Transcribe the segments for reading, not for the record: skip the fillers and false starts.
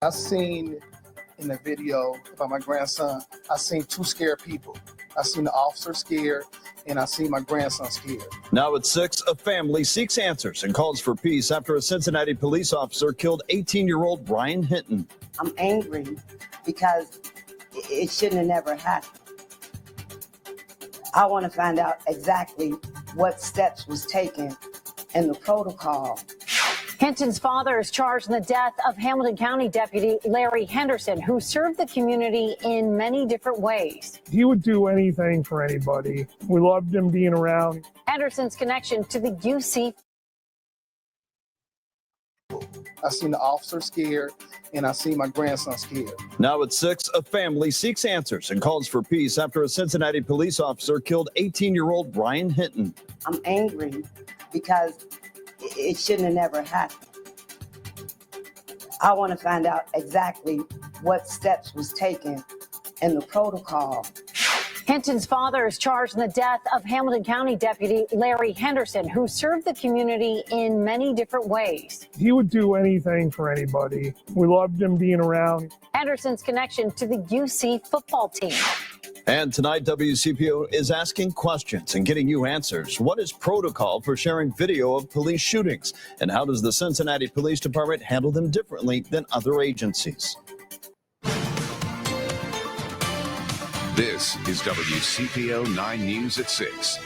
I seen in the video about my grandson, I seen two scared people. I seen the officer scared, and I seen my grandson scared. Now at 6, a family seeks answers and calls for peace after a Cincinnati police officer killed 18-year-old Rodney Hinton. I'm angry because it shouldn't have never happened. I want to find out exactly what steps was taken in the protocol. Hinton's father is charged in the death of Hamilton County Deputy Larry Henderson, who served the community in many different ways. He would do anything for anybody. We loved him being around. Henderson's connection to the UC. I seen the officer scared, and I seen my grandson scared. Now at 6, a family seeks answers and calls for peace after a Cincinnati police officer killed 18-year-old Rodney Hinton. I'm angry because it shouldn't have never happened. I want to find out exactly what steps was taken in the protocol. Hinton's father is charged in the death of Hamilton County Deputy Larry Henderson, who served the community in many different ways. He would do anything for anybody. We loved him being around. Henderson's connection to the UC football team. And tonight, WCPO is asking questions and getting you answers. What is protocol for sharing video of police shootings? And how does the Cincinnati Police Department handle them differently than other agencies? This is WCPO 9 News at 6.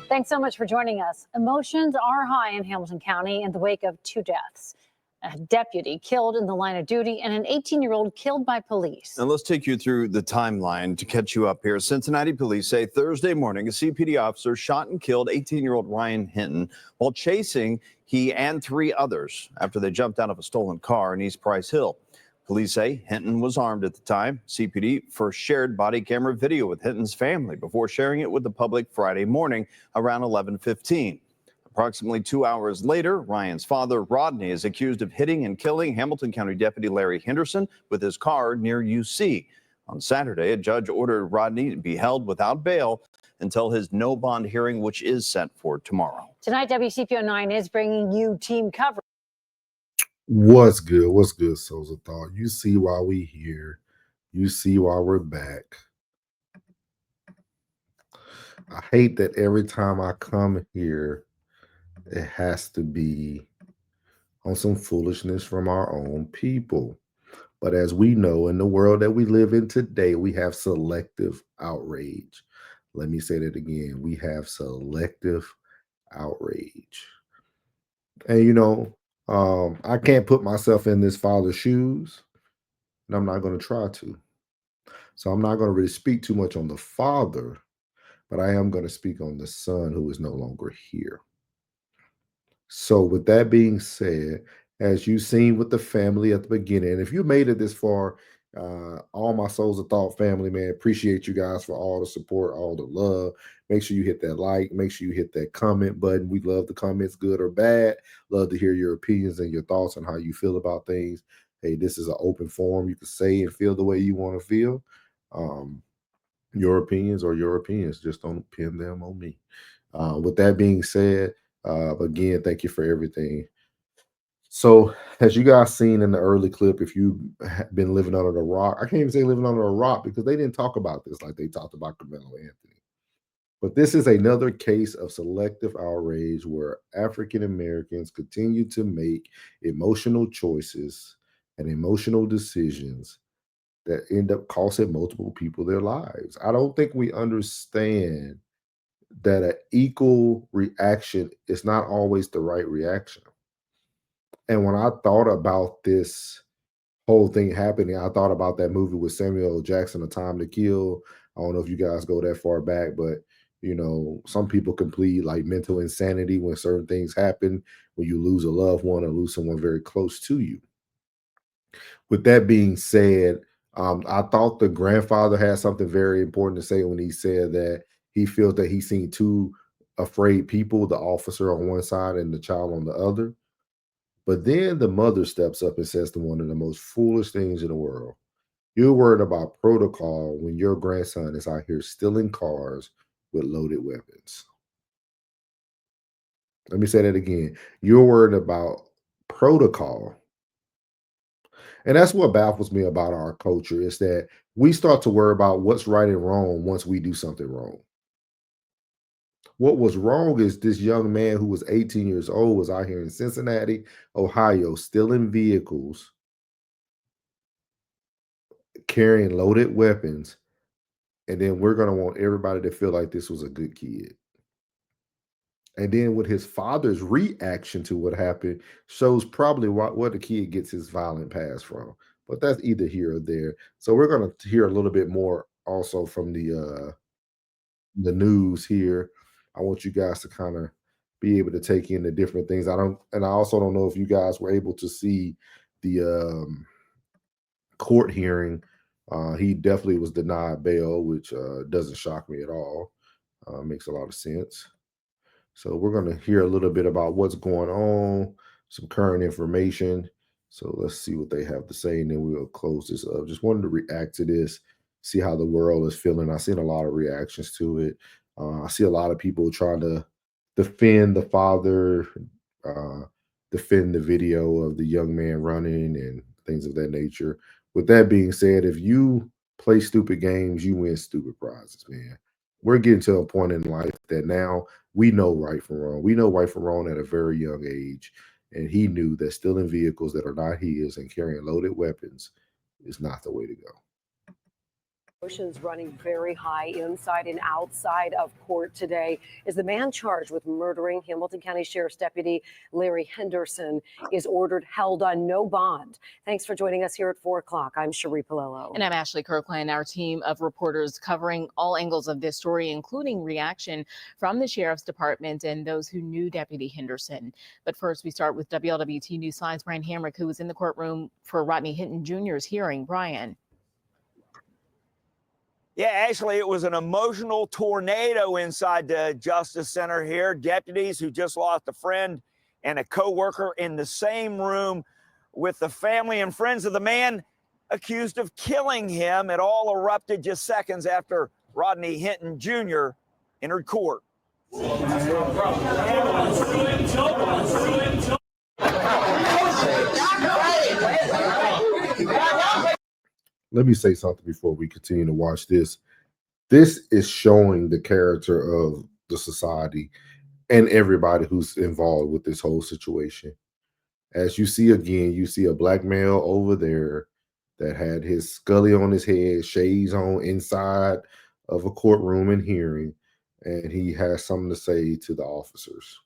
Thanks so much for joining us. Emotions are high in Hamilton County in the wake of 2 deaths. A deputy killed in the line of duty and an 18-year-old killed by police. And let's take you through the timeline to catch you up here. Cincinnati police say Thursday morning, a CPD officer shot and killed 18-year-old Rodney Hinton while chasing he and 3 others after they jumped out of a stolen car in East Price Hill. Police say Hinton was armed at the time. CPD first shared body camera video with Hinton's family before sharing it with the public Friday morning around 11:15. Approximately 2 hours later, Ryan's father, Rodney, is accused of hitting and killing Hamilton County Deputy Larry Henderson with his car near UC. On Saturday, a judge ordered Rodney to be held without bail until his no bond hearing, which is set for tomorrow. Tonight, WCPO 9 is bringing you team coverage. What's good? What's good, Souls of Thought? You see why we here. You see why we're back. I hate that every time I come here, it has to be on some foolishness from our own people. But as we know, in the world that we live in today, we have selective outrage. Let me say that again. We have selective outrage. And, you know, I can't put myself in this father's shoes, and I'm not going to try to. So I'm not going to really speak too much on the father, but I am going to speak on the son who is no longer here. So with that being said, as you've seen with the family at the beginning, and if you made it this far, all my Souls of Thought family, man, appreciate you guys for all the support, all the love. Make sure you hit that like, make sure you hit that comment button. We love the comments, good or bad. Love to hear your opinions and your thoughts on how you feel about things. Hey, this is an open forum. You can say and feel the way you want to feel. Your opinions are your opinions. Just don't pin them on me. With that being said, again, thank you for everything. So, as you guys seen in the early clip, if you've been living under a rock, I can't even say living under a rock because they didn't talk about this like they talked about Carmelo Anthony. But this is another case of selective outrage where African Americans continue to make emotional choices and emotional decisions that end up costing multiple people their lives. I don't think we understand that an equal reaction is not always the right reaction. And when I thought about this whole thing happening, I thought about that movie with Samuel L. Jackson, A Time to Kill. I don't know if you guys go that far back, but, you know, some people can plead like mental insanity when certain things happen, when you lose a loved one or lose someone very close to you. With that being said, I thought the grandfather had something very important to say when he said that he feels that he's seen 2 afraid people, the officer on one side and the child on the other. But then the mother steps up and says to one of the most foolish things in the world. You're worried about protocol when your grandson is out here stealing cars with loaded weapons. Let me say that again. You're worried about protocol And that's what baffles me about our culture is that we start to worry about what's right and wrong once we do something wrong. What was wrong is this young man who was 18 years old was out here in Cincinnati, Ohio, stealing vehicles, carrying loaded weapons, and then we're going to want everybody to feel like this was a good kid. And then with his father's reaction to what happened shows probably what the kid gets his violent past from. But that's either here or there. So we're going to hear a little bit more also from the news here. I want you guys to kind of be able to take in the different things. I also don't know if you guys were able to see the court hearing. He definitely was denied bail, which doesn't shock me at all. Makes a lot of sense. So we're going to hear a little bit about what's going on, some current information. So let's see what they have to say, and then we'll close this up. Just wanted to react to this, see how the world is feeling. I've seen a lot of reactions to it. I see a lot of people trying to defend the father, defend the video of the young man running and things of that nature. With that being said, if you play stupid games, you win stupid prizes, man. We're getting to a point in life that now we know right from wrong. We know right from wrong at a very young age. And he knew that stealing vehicles that are not his and carrying loaded weapons is not the way to go. Emotions running very high inside and outside of court today as the man charged with murdering Hamilton County Sheriff's Deputy Larry Henderson is ordered held on no bond. Thanks for joining us here at 4 o'clock. I'm Cherie Palillo. And I'm Ashley Kirkland. Our team of reporters covering all angles of this story, including reaction from the Sheriff's Department and those who knew Deputy Henderson. But first, we start with WLWT News 5's Brian Hamrick, who was in the courtroom for Rodney Hinton Jr.'s hearing. Brian. Yeah, Ashley, it was an emotional tornado inside the Justice Center here. Deputies who just lost a friend and a co-worker in the same room with the family and friends of the man accused of killing him. It all erupted just seconds after Rodney Hinton Jr. entered court. Let me say something before we continue to watch this. This is showing the character of the society and everybody who's involved with this whole situation. As you see again, you see a black male over there that had his scully on his head, shades on inside of a courtroom and hearing, and he has something to say to the officers.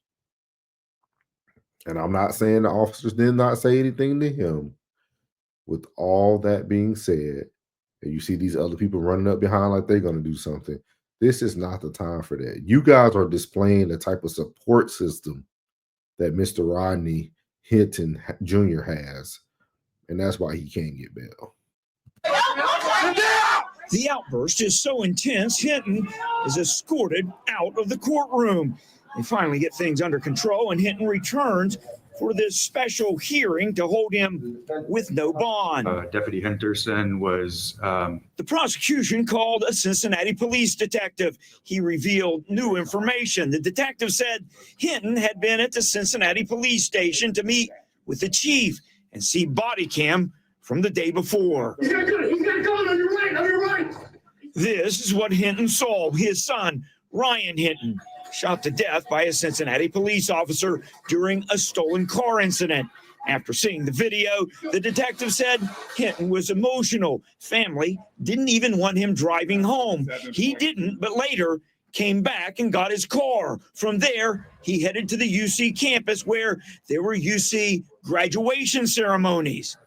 And I'm not saying the officers did not say anything to him. With all that being said, and you see these other people running up behind like they're going to do something, this is not the time for that. You guys are displaying the type of support system that Mr. Rodney Hinton Jr. has, and that's why he can't get bail. The outburst is so intense, Hinton is escorted out of the courtroom. They finally get things under control, and Hinton returns for this special hearing to hold him with no bond. Deputy Henderson was... The prosecution called a Cincinnati police detective. He revealed new information. The detective said Hinton had been at the Cincinnati police station to meet with the chief and see body cam from the day before. He's got a gun on your right, This is what Hinton saw. His son, Ryan Hinton, shot to death by a Cincinnati police officer during a stolen car incident. After seeing the video, the detective said Hinton was emotional. Family didn't even want him driving home. He didn't, but later came back and got his car. From there, he headed to the UC campus where there were UC graduation ceremonies.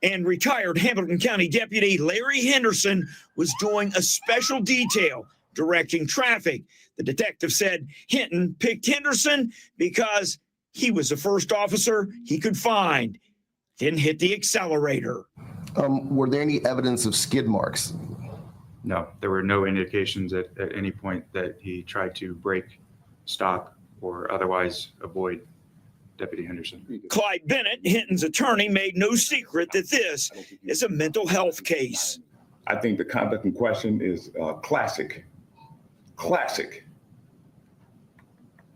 And retired Hamilton County Deputy Larry Henderson was doing a special detail directing traffic. The detective said Hinton picked Henderson because he was the first officer he could find, then hit the accelerator. Were there any evidence of skid marks? No, there were no indications at any point that he tried to brake, stop, or otherwise avoid Deputy Henderson. Clyde Bennett, Hinton's attorney, made no secret that this is a mental health case. I think the conduct in question is classic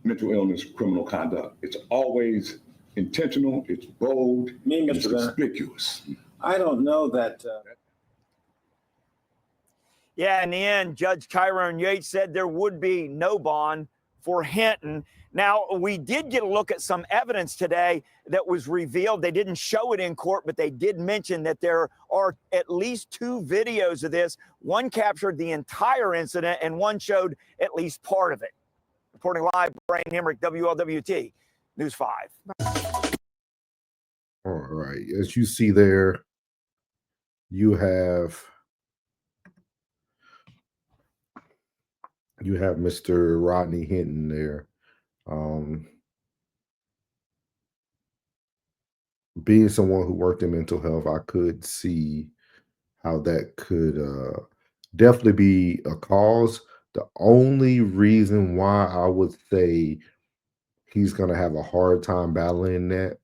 mental illness, criminal conduct. It's always intentional, it's bold, it's conspicuous. I don't know that. Yeah, in the end, Judge Tyrone Yates said there would be no bond for Hinton. Now, we did get a look at some evidence today that was revealed. They didn't show it in court, but they did mention that there are at least 2 videos of this. One captured the entire incident, and one showed at least part of it. Reporting live, Brian Hemrick, WLWT News 5. All right. As you see there, you have Mr. Rodney Hinton there. Being someone who worked in mental health, I could see how that could definitely be a cause. The only reason why I would say he's going to have a hard time battling that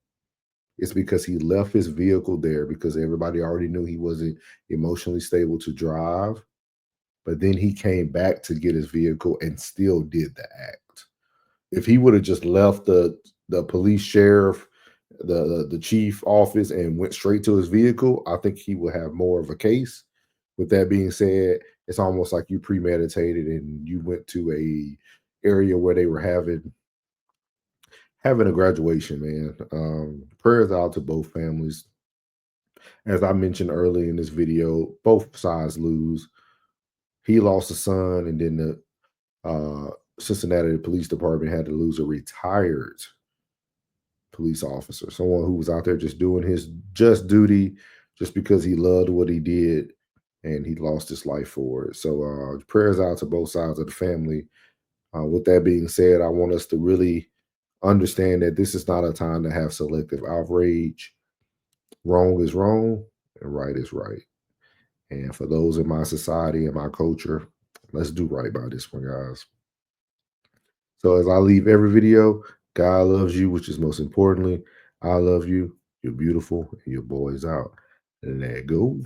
is because he left his vehicle there because everybody already knew he wasn't emotionally stable to drive. But then he came back to get his vehicle and still did the act. If he would have just left the police sheriff, the chief office and went straight to his vehicle, I think he would have more of a case. With that being said, it's almost like you premeditated and you went to a area where they were having a graduation, man. Prayers out to both families. As I mentioned earlier in this video, both sides lose. He lost a son, and then the Cincinnati Police Department had to lose a retired police officer, someone who was out there just doing his just duty just because he loved what he did, and he lost his life for it. So prayers out to both sides of the family. With that being said, I want us to really understand that this is not a time to have selective outrage. Wrong is wrong and right is right. And for those in my society and my culture, let's do right by this one, guys. So as I leave every video, God loves you, which is most importantly, I love you. You're beautiful, and your boy's out. Let go.